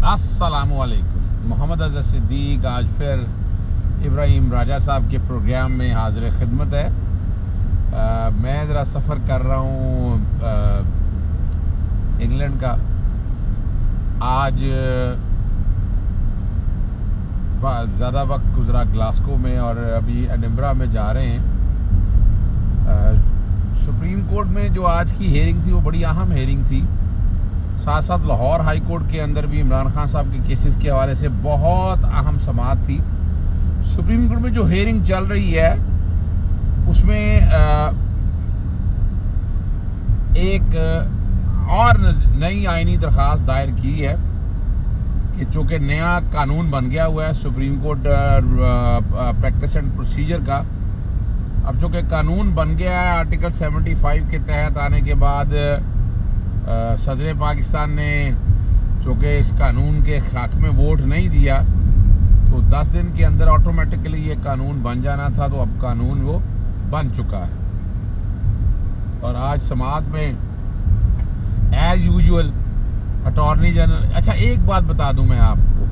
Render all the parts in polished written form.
अस्सलामुअलैकुम। मोहम्मद अज़हर सिद्दीक आज फिर इब्राहिम राजा साहब के प्रोग्राम में हाजिर खिदमत है। मैं ज़रा सफ़र कर रहा हूँ इंग्लैंड का। आज ज़्यादा वक्त गुजरा ग्लासगो में और अभी एडिनबरा में जा रहे हैं। सुप्रीम कोर्ट में जो आज की हेयरिंग थी वो बड़ी अहम हेयरिंग थी। साथ साथ लाहौर हाई कोर्ट के अंदर भी इमरान खान साहब के केसेस के हवाले से बहुत अहम समाअत थी। सुप्रीम कोर्ट में जो हेयरिंग चल रही है उसमें एक और नई आईनी दरख्वास्त दायर की है कि चूँकि नया कानून बन गया हुआ है supreme court practice and procedure का। अब चूँकि कानून बन गया है आर्टिकल 75 के तहत आने के बाद सदर पाकिस्तान ने चूँकि इस कानून के हक़ में वोट नहीं दिया तो 10 दिन के अंदर ऑटोमेटिकली ये कानून बन जाना था। तो अब कानून वो बन चुका है और आज समाअत में एज यूजुअल अटॉर्नी जनरल। अच्छा, एक बात बता दूं मैं आपको,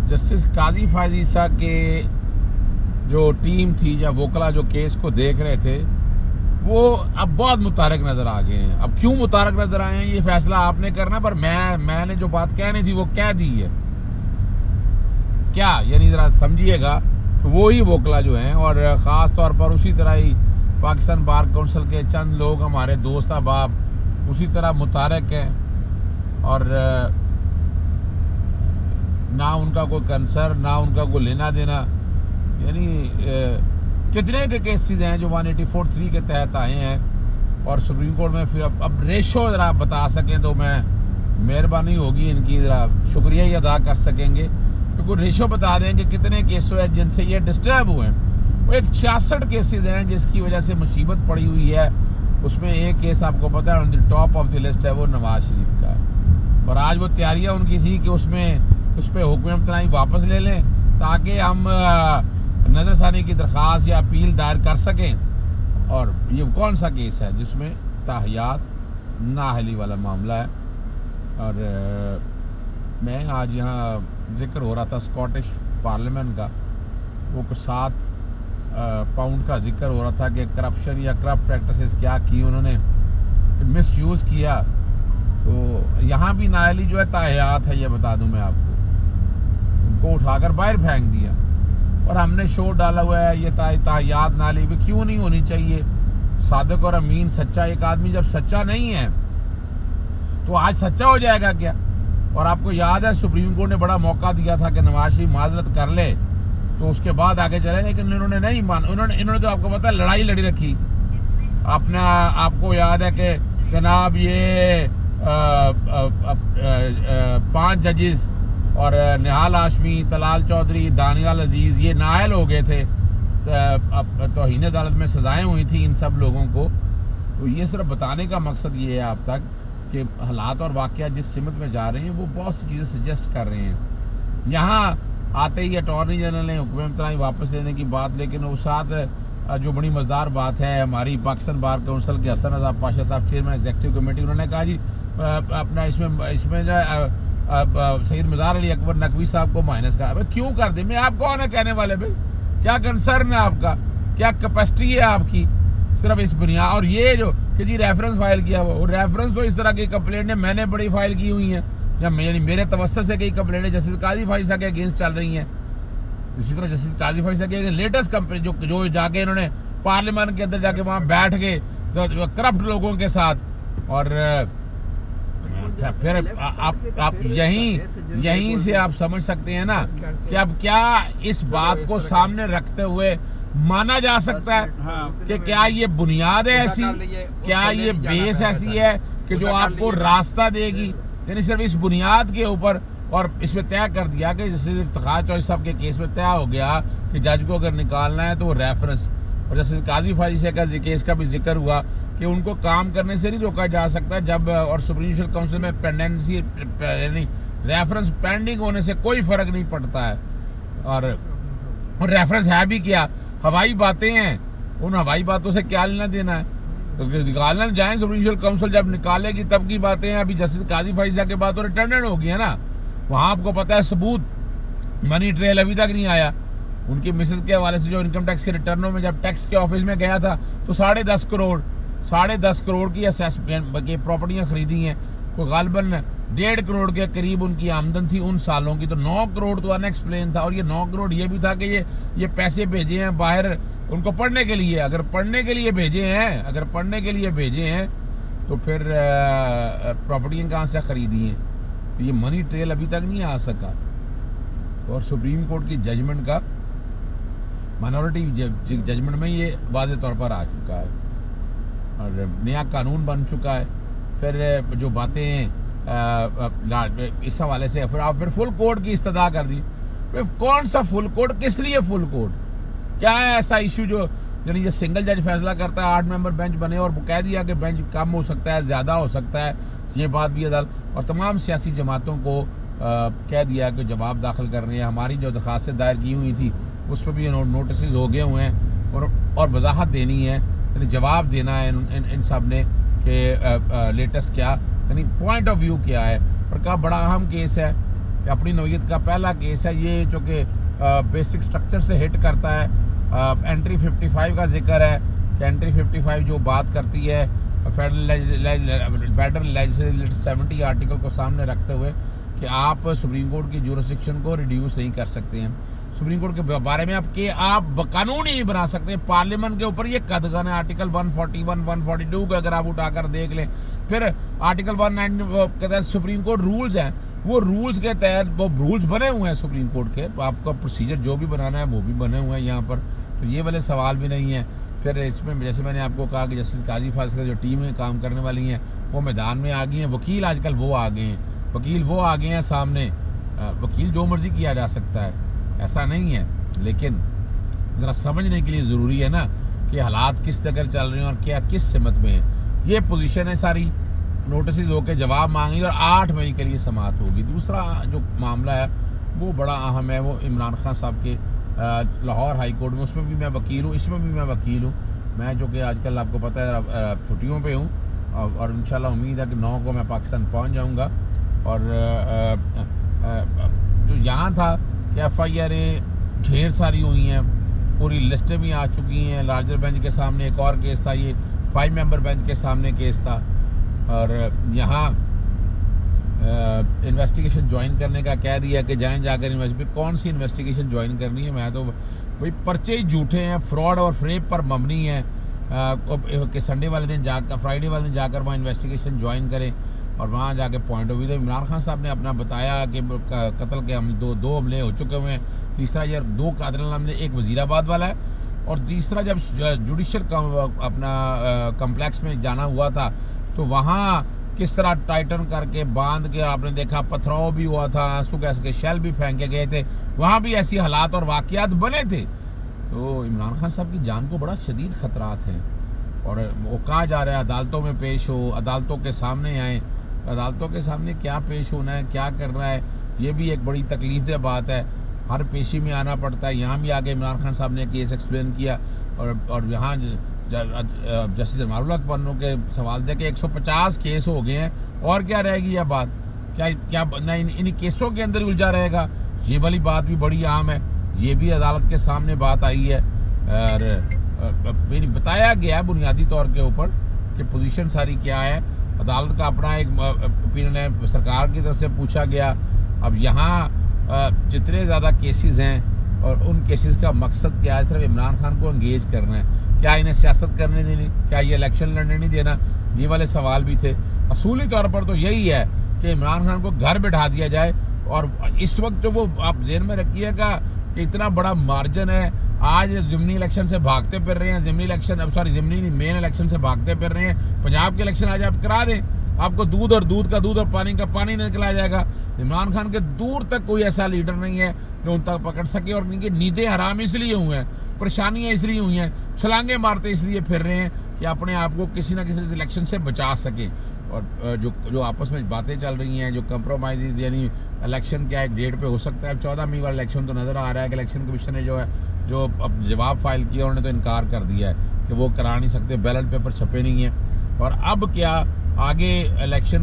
जस्टिस काजी फायजी साहब के जो टीम थी या वोकला जो केस को देख रहे थे वो अब बहुत मुतारक नज़र आ गए हैं। अब क्यों मुतारक नज़र आए हैं ये फैसला आपने करना, पर मैंने जो बात कहनी थी वो कह दी है। क्या यानी ज़रा समझिएगा, तो वो ही वोकला जो हैं और ख़ास तौर पर उसी तरह ही पाकिस्तान बार काउंसिल के चंद लोग हमारे दोस्त अहबाब उसी तरह मुतारक हैं और ना उनका कोई कंसर्न ना उनका कोई लेना देना। यानी कितने के केसेस हैं जो 184(3) के तहत आए हैं और सुप्रीम कोर्ट में फिर अब रेशो ज़रा बता सकें तो मैं मेहरबानी होगी इनकी, ज़रा शुक्रिया ही अदा कर सकेंगे क्योंकि रेशो बता दें कि कितने केस हैं जिनसे ये डिस्टर्ब हुए हैं। वो एक 66 केसेस हैं जिसकी वजह से मुसीबत पड़ी हुई है। उसमें एक केस आपको पता है on the top of the list है, वो नवाज शरीफ का है और आज वो तैयारियाँ उनकी थी कि उस पर हुक्म इम्तनाई वापस ले लें ताकि हम नज़रसानी की दरख्वास्त या अपील दायर कर सकें। और ये कौन सा केस है जिसमें ताहियात नाअहली वाला मामला है। और मैं आज यहाँ जिक्र हो रहा था स्कॉटिश पार्लियामेंट का, वो 7 पाउंड का जिक्र हो रहा था कि करप्शन या करप्ट प्रैक्टिसेस क्या की उन्होंने, मिसयूज़ किया। तो यहाँ भी नाअहली जो है ताहियात है, ये बता दूँ मैं आपको, उनको उठाकर बाहर फेंक दिया और हमने शोर डाला हुआ है ये ताहियात नाअहली भी क्यों नहीं होनी चाहिए। सादिक और अमीन सच्चा एक आदमी जब सच्चा नहीं है तो आज सच्चा हो जाएगा क्या। और आपको याद है सुप्रीम कोर्ट ने बड़ा मौका दिया था कि नवाज शरीफ माजरत कर ले तो उसके बाद आगे चले, लेकिन इन्होंने नहीं माना। इन्होंने तो आपको पता है लड़ाई लड़ी रखी। आपको याद है कि जनाब ये 5 जजेस और निहाल हाशमी, तलाल चौधरी, दानियाल अजीज़ ये नाअहल हो गए थे। तौहीन अदालत में सज़ाएँ हुई थी इन सब लोगों को। तो ये सिर्फ बताने का मकसद ये है आप तक कि हालात और वाक़या जिस सिमत में जा रहे हैं वो बहुत सी चीज़ें सजेस्ट कर रहे हैं। यहाँ आते ही अटॉर्नी जनरल ने हुक्म इम्तनाई वापस लेने की बात, लेकिन उस साथ जो बड़ी मज़ेदार बात है हमारी पाकिस्तान बार काउंसिल के हसन रज़ा पाशा साहब चेयरमैन एग्जीक्यूटिव कमेटी, उन्होंने कहा जी अपना इसमें जो सैयद मज़ार अली अकबर नकवी साहब को माइनस करा। भाई क्यों कर दे, मैं आप कौन है कहने वाले, भाई क्या कंसर्न है आपका, क्या कैपेसिटी है आपकी सिर्फ इस बुनियाद। और ये जो कि जी रेफरेंस फाइल किया वो रेफरेंस तो इस तरह की कंप्लेंट है मैंने बड़ी फाइल की हुई हैं या मेरे तवस्सुस से कई कंप्लेंटें जस्टिस काजी फाइज साहब के अगेंस्ट चल रही हैं। इसी तरह जस्टिस काजी फाइज साहब के लेटेस्ट कंप्लेंट जो जाके इन्होंने पार्लियामेंट के अंदर जाके वहाँ बैठ के करप्ट लोगों के साथ और फिर आप यहीं से आप समझ सकते हैं ना कि अब क्या इस बात को सामने रखते हुए माना जा सकता है कि क्या ये बुनियाद है ऐसी, क्या ये बेस ऐसी है कि जो आपको रास्ता देगी। यानी सिर्फ इस बुनियाद के ऊपर और इसमें तय कर दिया कि जैसे इफ्तिखार चौधरी साहब के केस में तय हो गया कि जज को अगर निकालना है तो वो रेफरेंस, और जैसे काजी फायजी से का केस का भी जिक्र हुआ कि उनको काम करने से नहीं रोका जा सकता जब, और सुप्रीम जुडिशल काउंसिल में पेंडेंसी यानी रेफरेंस पेंडिंग होने से कोई फ़र्क नहीं पड़ता है। और रेफरेंस है भी क्या, हवाई बातें हैं, उन हवाई बातों से क्या लेना देना है। तो निकालना जाए सुप्रीम जुडिशल काउंसिल जब निकालेगी तब की बातें हैं। अभी जस्टिस काजी फाइजा के बाद तो रिटर्न हो गई है ना, वहाँ आपको पता है सबूत मनी ट्रेल अभी तक नहीं आया। उनकी मिसेस के हवाले से जो इनकम टैक्स के रिटर्नों में जब टैक्स के ऑफिस में गया था तो 10.5 करोड़ की असेसमेंट की प्रॉपर्टियाँ खरीदी हैं। कोई गालबन 1.5 करोड़ के करीब उनकी आमदन थी उन सालों की, तो 9 करोड़ तो अनएक्सप्लेन था। और ये 9 करोड़ ये भी था कि ये पैसे भेजे हैं बाहर उनको पढ़ने के लिए। अगर पढ़ने के लिए भेजे हैं तो फिर प्रॉपर्टियाँ कहाँ से खरीदी हैं? तो ये मनी ट्रेल अभी तक नहीं आ सका। और सुप्रीम कोर्ट की जजमेंट का माइनॉरिटी जजमेंट में ये वाज़ेह तौर पर आ चुका है और नया कानून बन चुका है। फिर जो बातें इस हवाले से फिर फुल कोर्ट की इस्तदा कर दी। फिर कौन सा फुल कोर्ट, किस लिए फुल कोर्ट? क्या है ऐसा इशू जो यानी ये सिंगल जज फैसला करता है, 8 मेंबर बेंच बने और कह दिया कि बेंच कम हो सकता है, ज़्यादा हो सकता है, ये बात भी अदालत और तमाम सियासी जमातों को कह दिया कि जवाब दाखिल करने हैं। हमारी जो दरख्वास्तें दायर की हुई थी उस पर भी नोटिस हो गए हुए हैं और वजाहत देनी है, यानी जवाब देना है इन सब ने कि लेटेस्ट क्या यानी पॉइंट ऑफ व्यू क्या है। और का बड़ा अहम केस है, अपनी नौयत का पहला केस है ये, जो कि बेसिक स्ट्रक्चर से हिट करता है। एंट्री 55 का जिक्र है कि एंट्री 55 जो बात करती है फेडरल लेजिस्लेटिव 70 आर्टिकल को सामने रखते हुए कि आप सुप्रीम कोर्ट की जुरिस्डिक्शन को रिड्यूस नहीं कर सकते हैं। सुप्रीम कोर्ट के बारे में आप कानून ही नहीं बना सकते। पार्लियामेंट के ऊपर ये कदगन है। आर्टिकल 141, 142 को अगर आप उठाकर देख लें, फिर आर्टिकल 190 के तहत सुप्रीम कोर्ट रूल्स हैं, वो रूल्स के तहत वो रूल्स बने हुए हैं सुप्रीम कोर्ट के, तो आपका प्रोसीजर जो भी बनाना है वो भी बने हुए हैं यहाँ पर, तो ये वाले सवाल भी नहीं है। फिर इसमें जैसे मैंने आपको कहा कि जस्टिस काजी फाजिल जो टीमें काम करने वाली हैं वो मैदान में आ गई हैं। वकील आजकल वो आ गए हैं सामने। वकील जो मर्जी किया जा सकता है, ऐसा नहीं है, लेकिन ज़रा समझने के लिए ज़रूरी है ना कि हालात किस तरह चल रहे हैं और क्या किस सिमत में है। ये पोजीशन है सारी। नोटिस होकर जवाब मांगी और 8 मई के लिए समाअत होगी। दूसरा जो मामला है वो बड़ा अहम है, वो इमरान खान साहब के लाहौर हाई कोर्ट में, उसमें भी मैं वकील हूँ, इसमें भी मैं वकील हूँ। मैं जो कि आजकल आपको पता है छुट्टियों पे हूँ और इंशाल्लाह उम्मीद है कि 9 को मैं पाकिस्तान पहुँच जाऊँगा। और जो यहाँ था कि FIR ढेर सारी हुई हैं, पूरी लिस्टें भी आ चुकी हैं। लार्जर बेंच के सामने एक और केस था, ये 5 मेंबर बेंच के सामने केस था। और यहाँ इन्वेस्टिगेशन ज्वाइन करने का कह दिया कि जाकर कौन सी इन्वेस्टिगेशन ज्वाइन करनी है? मैं तो भाई पर्चे ही झूठे हैं, फ्रॉड और फ्रेब पर मबनी है कि फ्राइडे वाले दिन जाकर वहाँ इन्वेस्टिगेशन ज्वाइन करें और वहाँ जाके point of view. Imran Khan साहब ने अपना बताया कि कत्ल के दो हमले हो चुके हुए हैं। तीसरा ये 2 कातिल हमले, एक वजीराबाद वाला है और तीसरा जब जुडिशल अपना कम्प्लेक्स में जाना हुआ था तो वहाँ किस तरह टाइटन करके बांध के आपने देखा, पथराव भी हुआ था, आंसू गैस के शेल भी फेंके गए थे, वहाँ भी ऐसी हालात और वाक़यात बने थे। तो इमरान खान साहब की जान को बड़ा शदीद ख़तरात हैं और वो कहा जा रहा है अदालतों में पेश हो, अदालतों के सामने आए। अदालतों के सामने क्या पेश होना है, क्या करना है, ये भी एक बड़ी तकलीफदेह बात है। हर पेशी में आना पड़ता है। यहाँ भी आगे इमरान खान साहब ने केस एक्सप्लेन किया और यहाँ जस्टिस जमालुल हक पन्नू के सवाल थे कि 150 केस हो गए हैं और क्या रहेगी यह बात, क्या इन केसों के अंदर उलझा रहेगा? ये वाली बात भी बड़ी अहम है, ये भी अदालत के सामने बात आई है। और बताया गया है बुनियादी तौर के ऊपर कि पोजीशन सारी क्या है। अदालत का अपना एक ओपिनियन है, सरकार की तरफ से पूछा गया। अब यहाँ जितने ज़्यादा केसेस हैं और उन केसेस का मकसद क्या है? सिर्फ इमरान खान को एंगेज करना है, क्या इन्हें सियासत करने देनी, क्या ये इलेक्शन लड़ने नहीं देना, ये वाले सवाल भी थे। असूली तौर पर तो यही है कि इमरान खान को घर बैठा दिया जाए। और इस वक्त जो वो आप जेल में रखिएगा कि इतना बड़ा मार्जिन है। आज ज़िमनी इलेक्शन से भागते फिर रहे हैं, ज़िमनी मेन इलेक्शन से भागते फिर रहे हैं। पंजाब के इलेक्शन आज आप करा दें, आपको दूध और पानी का पानी निकला जाएगा। इमरान खान के दूर तक कोई ऐसा लीडर नहीं है जो उन तक पकड़ सके। और इनकी नींदें हराम इसलिए हुए हैं, परेशानियाँ इसलिए हुई हैं, छलांगे मारते इसलिए फिर रहे हैं कि अपने आप को किसी ना किसी इलेक्शन से बचा सकें। और जो आपस में बातें चल रही हैं, जो कंप्रोमाइज़ यानी इलेक्शन क्या एक डेट पे हो सकता है। 14 मई वाला इलेक्शन तो नज़र आ रहा है कि इलेक्शन कमीशन ने जो अब जवाब फाइल किया उन्होंने तो इनकार कर दिया है कि वो करा नहीं सकते, बैलेट पेपर छपे नहीं हैं। और अब क्या आगे इलेक्शन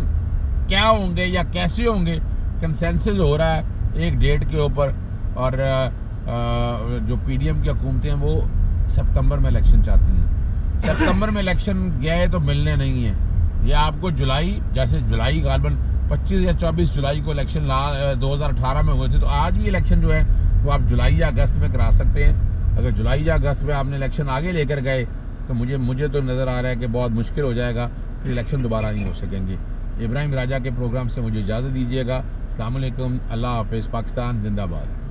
क्या होंगे या कैसे होंगे, कंसेंसस हो रहा है एक डेट के ऊपर, और जो पीडीएम की हुकूमतें हैं वो सितंबर में इलेक्शन चाहती हैं। सितंबर में इलेक्शन गए तो मिलने नहीं है, ये आपको जुलाई, जैसे जुलाई गालबन 25 या 24 जुलाई को इलेक्शन 2018 में हुए थे, तो आज भी इलेक्शन जो है वो आप जुलाई या अगस्त में करा सकते हैं। अगर जुलाई या अगस्त में आपने इलेक्शन आगे लेकर गए तो मुझे तो नज़र आ रहा है कि बहुत मुश्किल हो जाएगा, फिर इलेक्शन दोबारा नहीं हो सकेंगे। इब्राहिम राजा के प्रोग्राम से मुझे इजाज़त दीजिएगा। अस्सलाम वालेकुम, अल्लाह हाफ़िज़, पाकिस्तान जिंदाबाद।